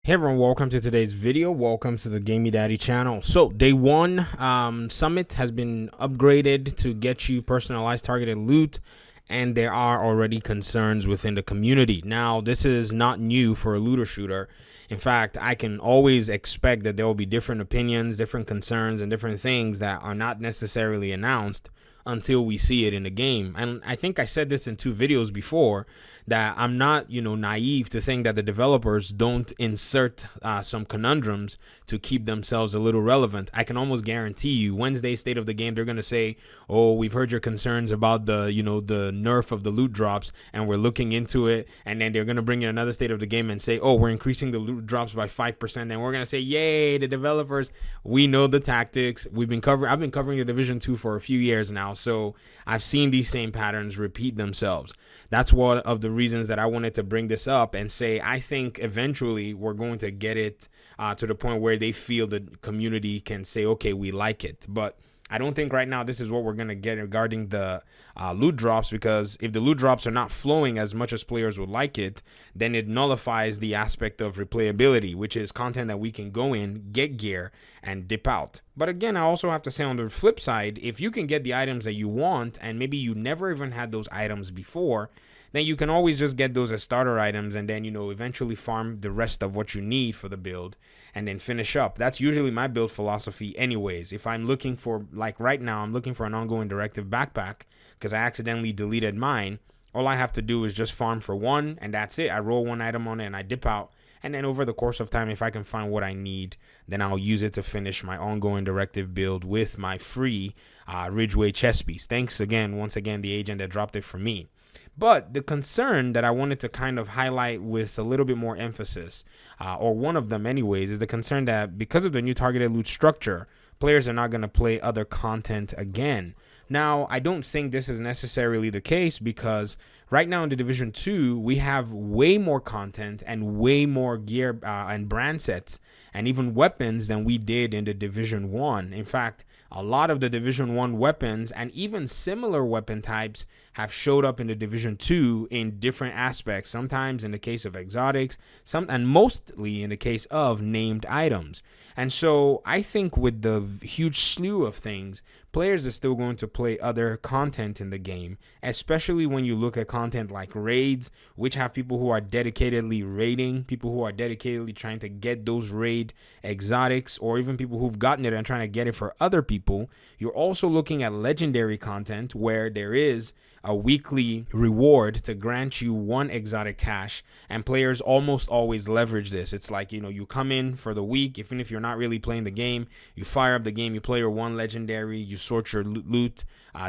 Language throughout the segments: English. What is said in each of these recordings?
Hey everyone, welcome to today's video. Welcome to the Gamey Daddy channel. So day one, Summit has been upgraded to get you personalized targeted loot, and there are already concerns within the community. Now, this is not new for a looter shooter. In fact, I can always expect that there will be different opinions, different concerns, and different things that are not necessarily announced until we see it in the game. And I think I said this in two videos before, that I'm not, naive to think that the developers don't insert some conundrums to keep themselves a little relevant. I can almost guarantee you Wednesday state of the game, they're going to say, oh, we've heard your concerns about the nerf of the loot drops, and we're looking into it. And then they're going to bring in another state of the game and say, oh, we're increasing the loot drops by 5%. And we're going to say, yay, the developers, we know the tactics. I've been covering the Division 2 for a few years now, so I've seen these same patterns repeat themselves. That's one of the reasons that I wanted to bring this up and say I think eventually we're going to get it to the point where they feel the community can say, okay, we like it. But I don't think right now this is what we're going to get regarding the loot drops, because if the loot drops are not flowing as much as players would like it, then it nullifies the aspect of replayability, which is content that we can go in, get gear, and dip out. But again, I also have to say on the flip side, if you can get the items that you want, and maybe you never even had those items before, then you can always just get those as starter items and then, eventually farm the rest of what you need for the build and then finish up. That's usually my build philosophy anyways. If I'm looking for, like right now, I'm looking for an ongoing directive backpack because I accidentally deleted mine. All I have to do is just farm for one, and that's it. I roll one item on it and I dip out. And then over the course of time, if I can find what I need, then I'll use it to finish my ongoing directive build with my free Ridgeway chest piece. Thanks again, once again, the agent that dropped it for me. But the concern that I wanted to kind of highlight with a little bit more emphasis, or one of them anyways, is the concern that because of the new targeted loot structure, players are not going to play other content again. Now, I don't think this is necessarily the case, because right now in the Division 2, we have way more content and way more gear and brand sets and even weapons than we did in the Division 1. In fact, a lot of the Division 1 weapons and even similar weapon types have showed up in the Division 2 in different aspects, sometimes in the case of exotics, and mostly in the case of named items. And so I think with the huge slew of things, players are still going to play other content in the game, especially when you look at content like raids, which have people who are dedicatedly raiding, people who are dedicatedly trying to get those raid exotics, or even people who've gotten it and trying to get it for other people. You're also looking at legendary content where there is a weekly reward to grant you one exotic cache, and players almost always leverage this. It's like, you come in for the week, even if you're not really playing the game, you fire up the game, you play your one legendary, you sort your loot,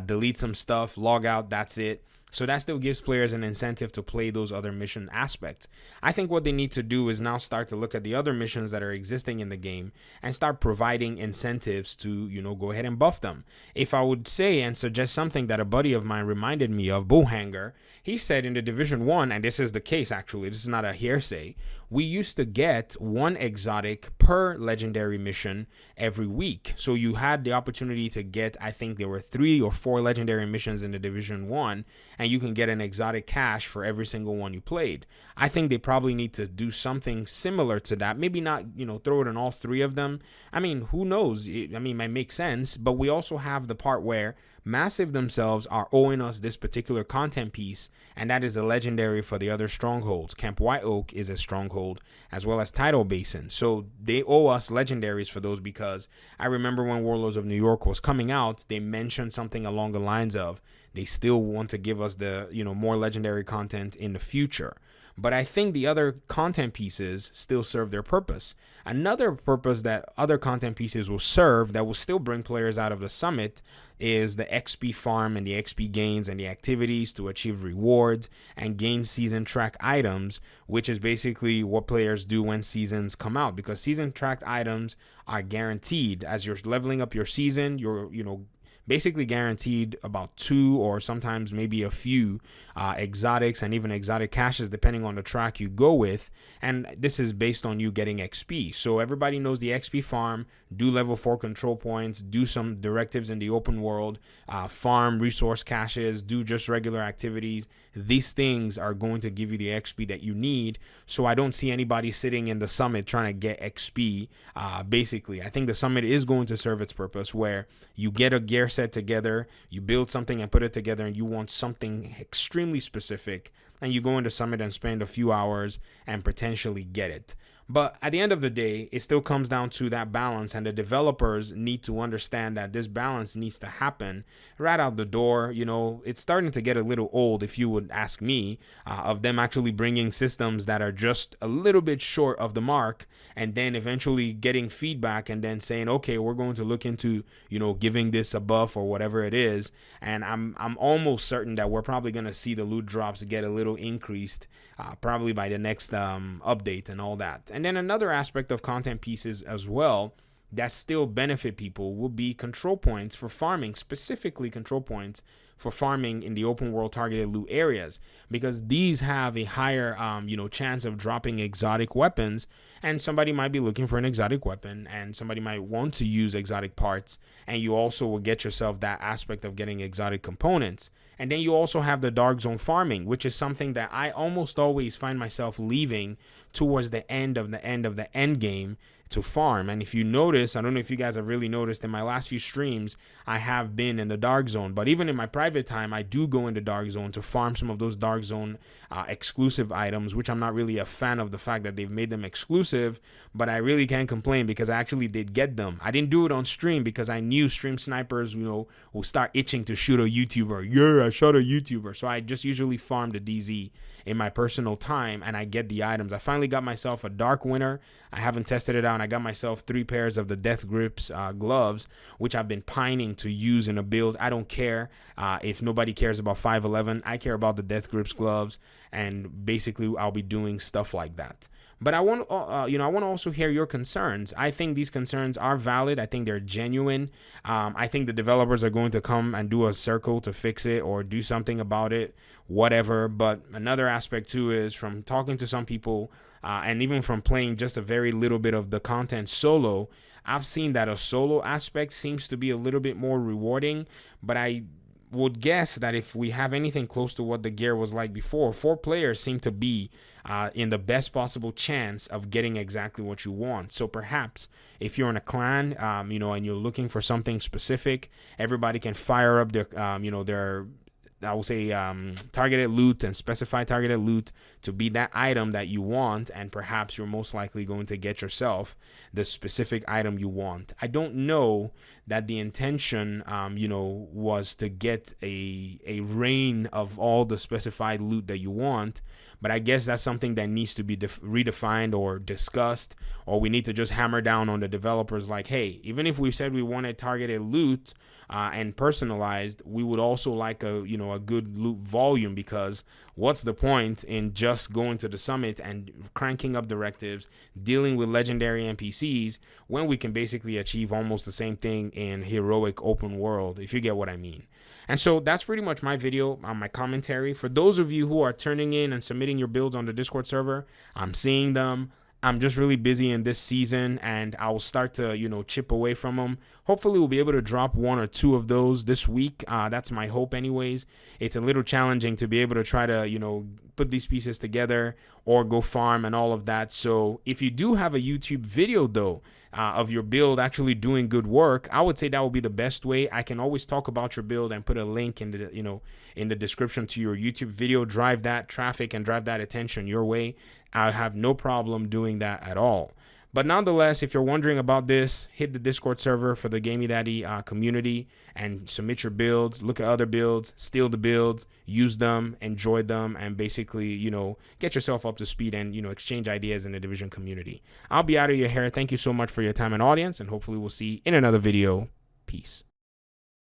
delete some stuff, log out, that's it. So that still gives players an incentive to play those other mission aspects. I think what they need to do is now start to look at the other missions that are existing in the game and start providing incentives to, go ahead and buff them. If I would say and suggest something that a buddy of mine reminded me of, Bowhanger, he said in the Division 1, and this is the case actually, this is not a hearsay, we used to get one exotic per legendary mission every week. So you had the opportunity to get, I think there were 3 or 4 legendary missions in the Division 1, and you can get an exotic cache for every single one you played. I think they probably need to do something similar to that. Maybe not, throw it in all 3 of them. I mean, who knows? It might make sense, but we also have the part where Massive themselves are owing us this particular content piece, and that is a legendary for the other strongholds. Camp White Oak is a stronghold, as well as Tidal Basin. So they owe us legendaries for those, because I remember when Warlords of New York was coming out, they mentioned something along the lines of they still want to give us the, more legendary content in the future. But I think the other content pieces still serve their purpose. Another purpose that other content pieces will serve that will still bring players out of the summit is the XP farm and the XP gains and the activities to achieve rewards and gain season track items, which is basically what players do when seasons come out, because season tracked items are guaranteed. As you're leveling up your season, you're, basically guaranteed about 2 or sometimes maybe a few exotics and even exotic caches depending on the track you go with, and this is based on you getting XP. So everybody knows the XP farm, do level 4 control points, do some directives in the open world, farm resource caches, do just regular activities, these things are going to give you the XP that you need. So I don't see anybody sitting in the Summit trying to get XP. Basically, I think the Summit is going to serve its purpose, where you get a gear set together, you build something and put it together, and you want something extremely specific, and you go into Summit and spend a few hours and potentially get it. But at the end of the day, it still comes down to that balance, and the developers need to understand that this balance needs to happen right out the door. You know, it's starting to get a little old, if you would ask me, of them actually bringing systems that are just a little bit short of the mark, and then eventually getting feedback and then saying, okay, we're going to look into, you know, giving this a buff or whatever it is. And I'm almost certain that we're probably going to see the loot drops get a little increased, probably by the next update and all that. And then another aspect of content pieces as well that still benefit people will be control points for farming, specifically control points for farming in the open world targeted loot areas, because these have a higher chance of dropping exotic weapons. And somebody might be looking for an exotic weapon, and somebody might want to use exotic parts, and you also will get yourself that aspect of getting exotic components. And then you also have the dark zone farming, which is something that I almost always find myself leaving towards the end of the end game to farm. And if you notice, I don't know if you guys have really noticed, in my last few streams, I have been in the dark zone. But even in my private time, I do go into dark zone to farm some of those dark zone exclusive items, which I'm not really a fan of the fact that they've made them exclusive, but I really can't complain because I actually did get them. I didn't do it on stream because I knew stream snipers, will start itching to shoot a YouTuber. Yeah, I shot a YouTuber. So I just usually farm the DZ in my personal time, and I get the items. I finally got myself a Dark Winter. I haven't tested it out, and I got myself 3 pairs of the Death Grips gloves, which I've been pining to use in a build. I don't care if nobody cares about 511. I care about the Death Grips gloves, and basically I'll be doing stuff like that. But I want I want to also hear your concerns. I think these concerns are valid. I think they're genuine. I think the developers are going to come and do a circle to fix it or do something about it, whatever. But another aspect too is, from talking to some people and even from playing just a very little bit of the content solo, I've seen that a solo aspect seems to be a little bit more rewarding. But I would guess that if we have anything close to what the gear was like before, 4 players seem to be in the best possible chance of getting exactly what you want. So perhaps if you're in a clan, and you're looking for something specific, everybody can fire up their, their, I will say, targeted loot and specify targeted loot to be that item that you want, and perhaps you're most likely going to get yourself the specific item you want. I don't know that the intention, was to get a reign of all the specified loot that you want, but I guess that's something that needs to be redefined or discussed, or we need to just hammer down on the developers like, hey, even if we said we wanted targeted loot and personalized, we would also like a good loot volume, because what's the point in just going to the Summit and cranking up directives, dealing with legendary NPCs, when we can basically achieve almost the same thing in heroic open world, if you get what I mean. And so that's pretty much my video, my commentary. For those of you who are turning in and submitting your builds on the Discord server, I'm seeing them. I'm just really busy in this season, and I will start to, chip away from them. Hopefully we'll be able to drop 1 or 2 of those this week. That's my hope anyways. It's a little challenging to be able to try to, put these pieces together or go farm and all of that. So if you do have a YouTube video though, of your build actually doing good work, I would say that would be the best way. I can always talk about your build and put a link in the, in the description to your YouTube video. Drive that traffic and drive that attention your way. I have no problem doing that at all. But nonetheless, if you're wondering about this, hit the Discord server for the Gamey Daddy community and submit your builds, look at other builds, steal the builds, use them, enjoy them, and basically, get yourself up to speed and, exchange ideas in the Division community. I'll be out of your hair. Thank you so much for your time and audience, and hopefully we'll see you in another video. Peace.